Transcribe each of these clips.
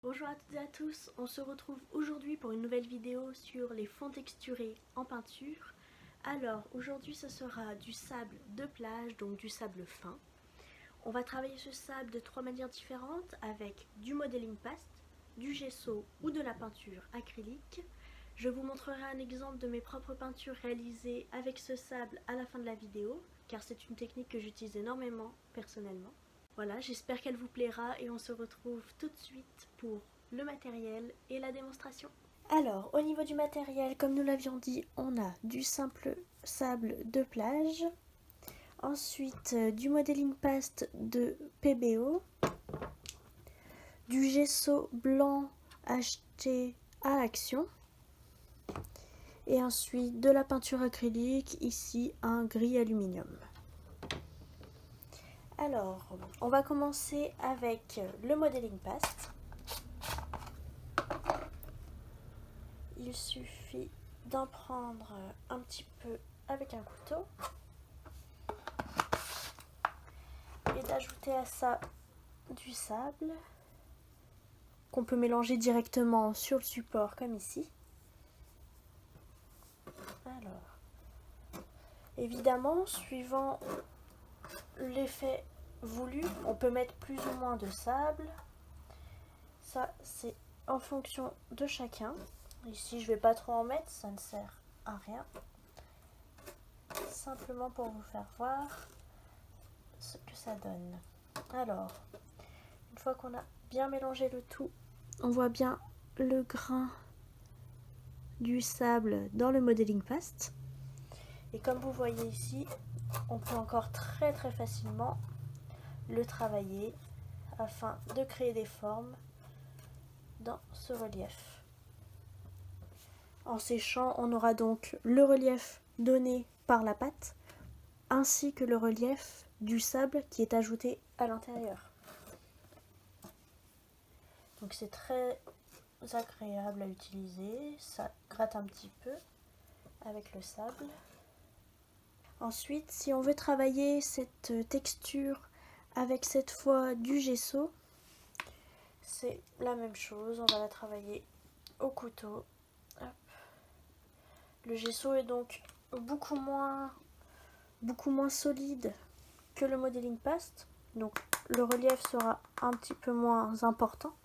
Bonjour à toutes et à tous, on se retrouve aujourd'hui pour une nouvelle vidéo sur les fonds texturés en peinture. Alors aujourd'hui ce sera du sable de plage, donc du sable fin. On va travailler ce sable de trois manières différentes avec du modeling paste, du gesso ou de la peinture acrylique. Je vous montrerai un exemple de mes propres peintures réalisées avec ce sable à la fin de la vidéo, car c'est une technique que j'utilise énormément personnellement. Voilà, j'espère qu'elle vous plaira et on se retrouve tout de suite pour le matériel et la démonstration. Alors, au niveau du matériel, comme nous l'avions dit, on a du simple sable de plage, ensuite du modeling paste de PBO, du gesso blanc acheté à Action, et ensuite de la peinture acrylique, ici un gris aluminium. Alors, on va commencer avec le modeling paste. Il suffit d'en prendre un petit peu avec un couteau et d'ajouter à ça du sable qu'on peut mélanger directement sur le support comme ici. Alors, évidemment, suivant l'effet voulu, on peut mettre plus ou moins de sable. Ça, c'est en fonction de chacun. Ici, je vais pas trop en mettre, ça ne sert à rien. Simplement pour vous faire voir ce que ça donne. Alors, une fois qu'on a bien mélangé le tout, on voit bien le grain du sable dans le modeling paste. Et comme vous voyez ici, on peut encore très facilement le travailler afin de créer des formes dans ce relief. En séchant, on aura donc le relief donné par la pâte ainsi que le relief du sable qui est ajouté à l'intérieur. Donc c'est très agréable à utiliser, ça gratte un petit peu avec le sable. Ensuite, si on veut travailler cette texture avec cette fois du gesso, c'est la même chose, on va la travailler au couteau. Hop. Le gesso est donc beaucoup moins solide que le modeling paste, donc le relief sera un petit peu moins important.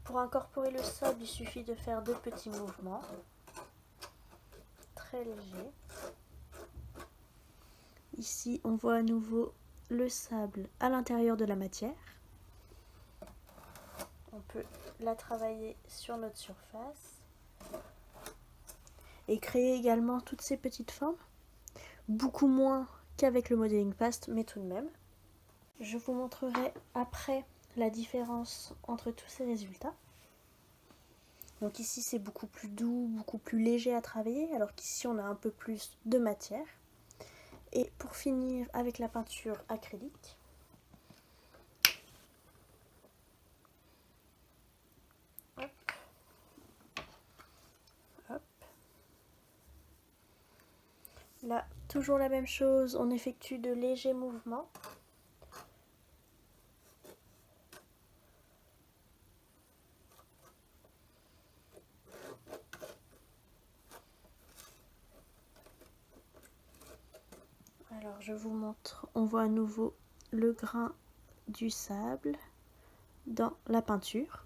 Pour incorporer le sable, il suffit de faire deux petits mouvements très légers. Ici, on voit à nouveau le sable à l'intérieur de la matière. On peut la travailler sur notre surface et créer également toutes ces petites formes, beaucoup moins qu'avec le modeling paste, mais tout de même. Je vous montrerai après la différence entre tous ces résultats. Donc ici c'est beaucoup plus doux, beaucoup plus léger à travailler, alors qu'ici on a un peu plus de matière. Et pour finir avec la peinture acrylique, hop, hop. Là, toujours la même chose, on effectue de légers mouvements. Alors je vous montre, on voit à nouveau le grain du sable dans la peinture.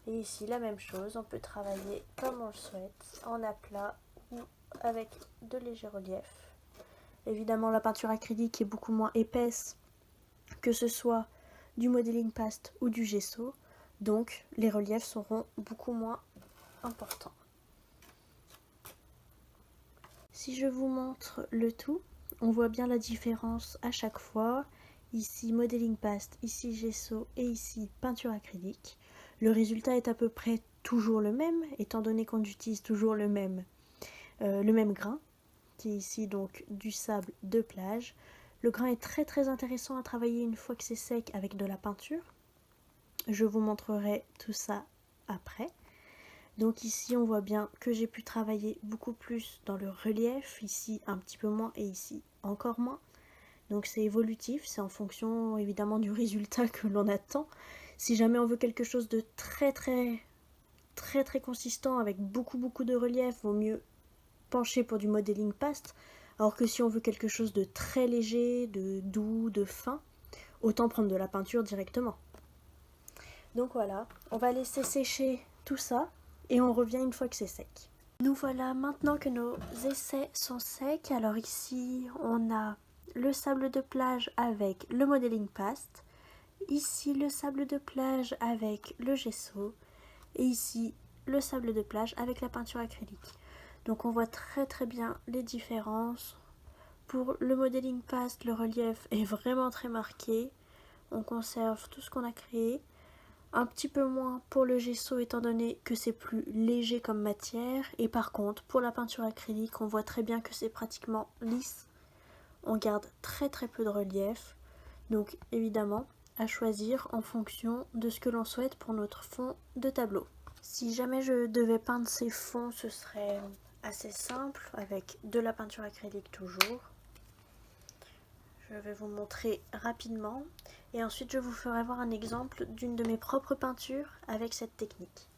Et ici la même chose, on peut travailler comme on le souhaite, en aplat ou avec de légers reliefs. Évidemment la peinture acrylique est beaucoup moins épaisse que ce soit du modeling paste ou du gesso, donc les reliefs seront beaucoup moins importants. Si je vous montre le tout, on voit bien la différence à chaque fois. Ici modeling paste, ici gesso et ici peinture acrylique. Le résultat est à peu près toujours le même, étant donné qu'on utilise toujours le même grain, qui est ici donc du sable de plage. Le grain est très intéressant à travailler une fois que c'est sec avec de la peinture. Je vous montrerai tout ça après. Donc ici on voit bien que j'ai pu travailler beaucoup plus dans le relief, ici un petit peu moins et ici encore moins. Donc c'est évolutif, c'est en fonction évidemment du résultat que l'on attend. Si jamais on veut quelque chose de très consistant avec beaucoup de relief, vaut mieux pencher pour du modeling paste. Alors que si on veut quelque chose de très léger, de doux, de fin, autant prendre de la peinture directement. Donc voilà, on va laisser sécher tout ça et on revient une fois que c'est sec. Nous voilà maintenant que nos essais sont secs. Alors ici on a le sable de plage avec le modeling paste, ici le sable de plage avec le gesso et ici le sable de plage avec la peinture acrylique. Donc on voit très bien les différences. Pour le modeling paste, le relief est vraiment très marqué. On conserve tout ce qu'on a créé. Un petit peu moins pour le gesso étant donné que c'est plus léger comme matière. Et par contre, pour la peinture acrylique, on voit très bien que c'est pratiquement lisse. On garde très peu de relief. Donc évidemment, à choisir en fonction de ce que l'on souhaite pour notre fond de tableau. Si jamais je devais peindre ces fonds, ce serait assez simple avec de la peinture acrylique toujours. Je vais vous montrer rapidement et ensuite je vous ferai voir un exemple d'une de mes propres peintures avec cette technique.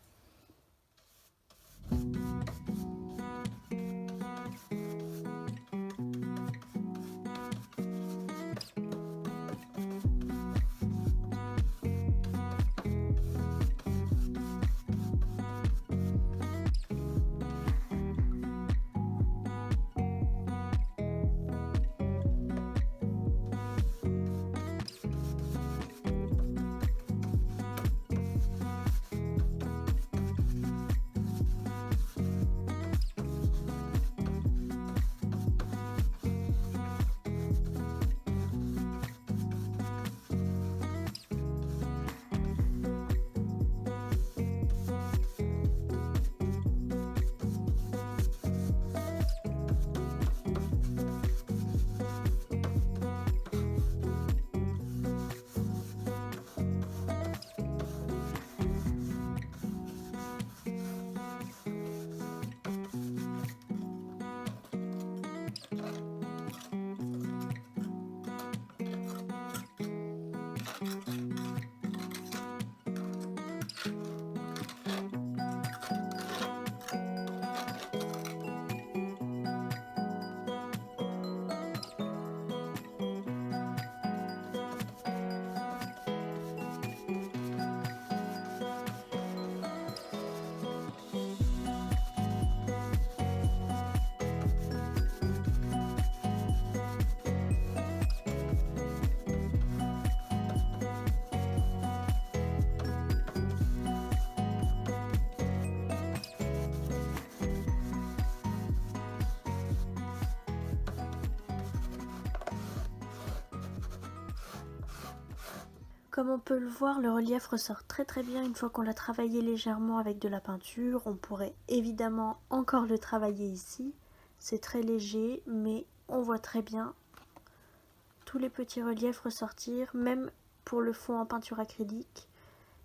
Comme on peut le voir, le relief ressort très bien une fois qu'on l'a travaillé légèrement avec de la peinture. On pourrait évidemment encore le travailler ici. C'est très léger, mais on voit très bien tous les petits reliefs ressortir, même pour le fond en peinture acrylique,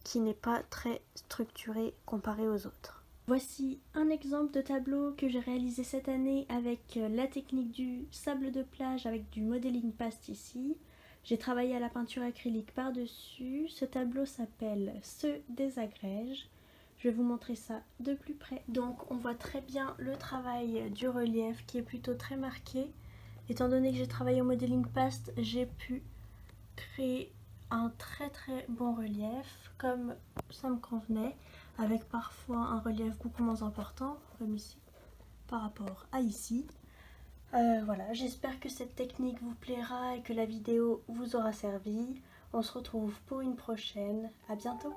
qui n'est pas très structuré comparé aux autres. Voici un exemple de tableau que j'ai réalisé cette année avec la technique du sable de plage avec du modeling paste ici. J'ai travaillé à la peinture acrylique par-dessus. Ce tableau s'appelle « Ce désagrège ». Je vais vous montrer ça de plus près. Donc on voit très bien le travail du relief qui est plutôt très marqué. Étant donné que j'ai travaillé au modeling paste, j'ai pu créer un très bon relief comme ça me convenait, avec parfois un relief beaucoup moins important, comme ici, par rapport à ici. Voilà, j'espère que cette technique vous plaira et que la vidéo vous aura servi. On se retrouve pour une prochaine. À bientôt!